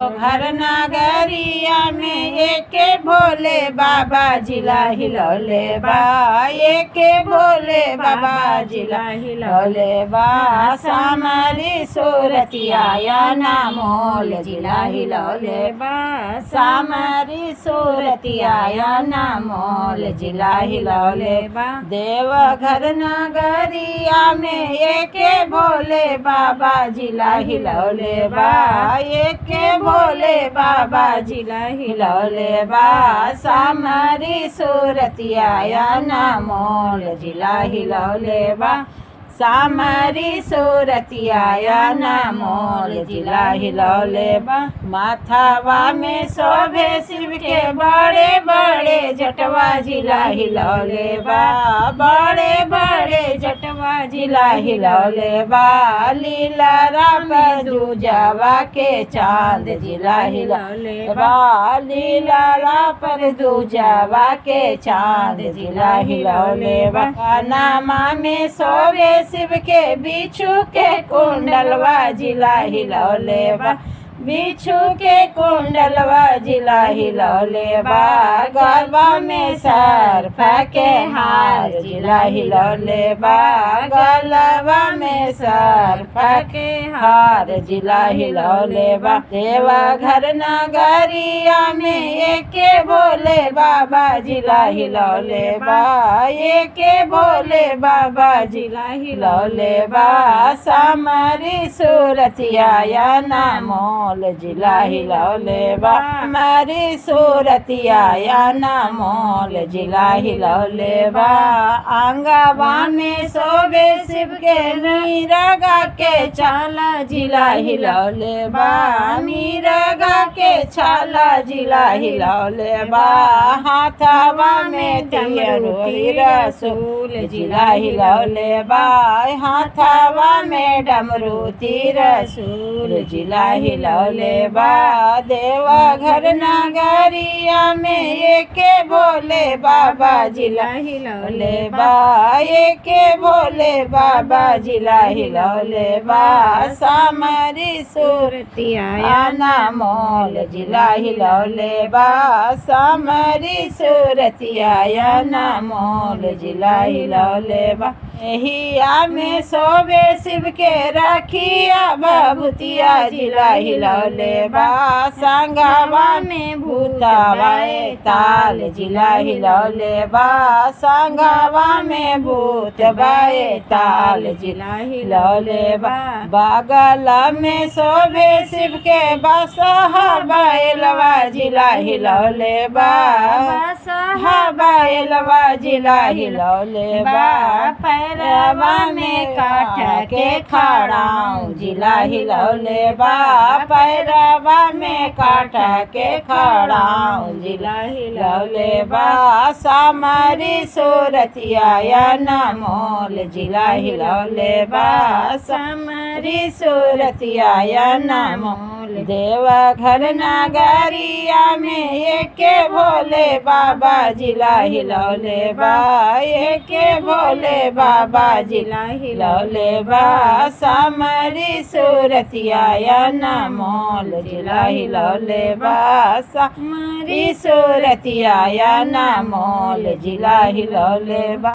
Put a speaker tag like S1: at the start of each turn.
S1: घर नगरिया में एके भोले बाबा जिला हिलौले बा। एके भोले बाबा जिला हिलौले बा। सामरी सूरतिया ना मोल जिला हिलौले बा। सामरी सूरतिया ना मोल जिला हिलौले बा। देवघर नगरिया में एके भोले बाबा जिला हिलौले बा। एके भोले बाबा जिला हिलौले बा। सामरी सूरतिया ना मोल जिला हिलौले बा। सामरी सूरतिया ना मोल जिला हिलौले बा। माथावा में शोभे शिव के बड़े बड़े जटवा जिला हिलौले बा। बड़े बड़े जटवा जिला हिलौले बा। लीला पर दूजावा के चांद जिला हिलौले बा। लीला पर दूजावा के चांद जिला हिलौले बा। नामा में शोभे शिव के बिच्छू के कुंडलवा जिला हिलौले बा। बिच्छू के कुंडलवा जिला हिलौले बा। गलबा में सर्प के हार जिला हिलौले बा। गलबा में सर्प के हार जिला हिलौले बा। देवघर नगरिया में एके भोले बाबा जिला हिलौले बा। एके भोले बाबा जिला हिलौले बा। सामरी सूरतिया ना मोल जिला हिलौले बा। हमारी सूरतिया ना मोल जिला हिलौले बा। आंगवा में शोभे शिव के मीरगा के छाला जिला हिलौले बा। मीरगा के छाला जिला हिलौले बा। हाथवा में तिरुती रसूल जिला हिलौले बा। हाथवा में डमरू रसूल जिला हिलौले बा। देवघर नगरिया में एके भोले बाबा जिला हिलौले बा। एके भोले बाबा जिला हिलौले बा। सामरी सूरतिया ना मोल जिला हिलौले बा। सामरी सूरतिया ना मोल जिला हिलौले बा। एहिया में शोभे शिव के रखिया बभूतिया जिला हिलौले बा। संगवा में भूतवाए ताल जिला हिलौले बा। संगवा में भूतवाए ताल जिला हिलौले बा। बगल में शोभे शिव के बसहा बैलवा जिला हिलौले बा। बसहा बैलवा जिला हिलौले बा। पैरवा में काठ के खड़ाऊ जिला हिलौले बा। पैरवा में काठ के खड़ाऊ जिला हिलौले बा। सामरी सूरतिया ना मोल जिला हिलौले बा। सामरी सूरतिया ना मोल। देवघर नगरिया में एके भोले बाबा जिला हिलौले बा। एके भोले बाबा जिला हिलौले बा। सामरी सूरतिया ना मोल जिला हिलौले बा। सामरी सूरतिया ना मोल जिला हिलौले बा।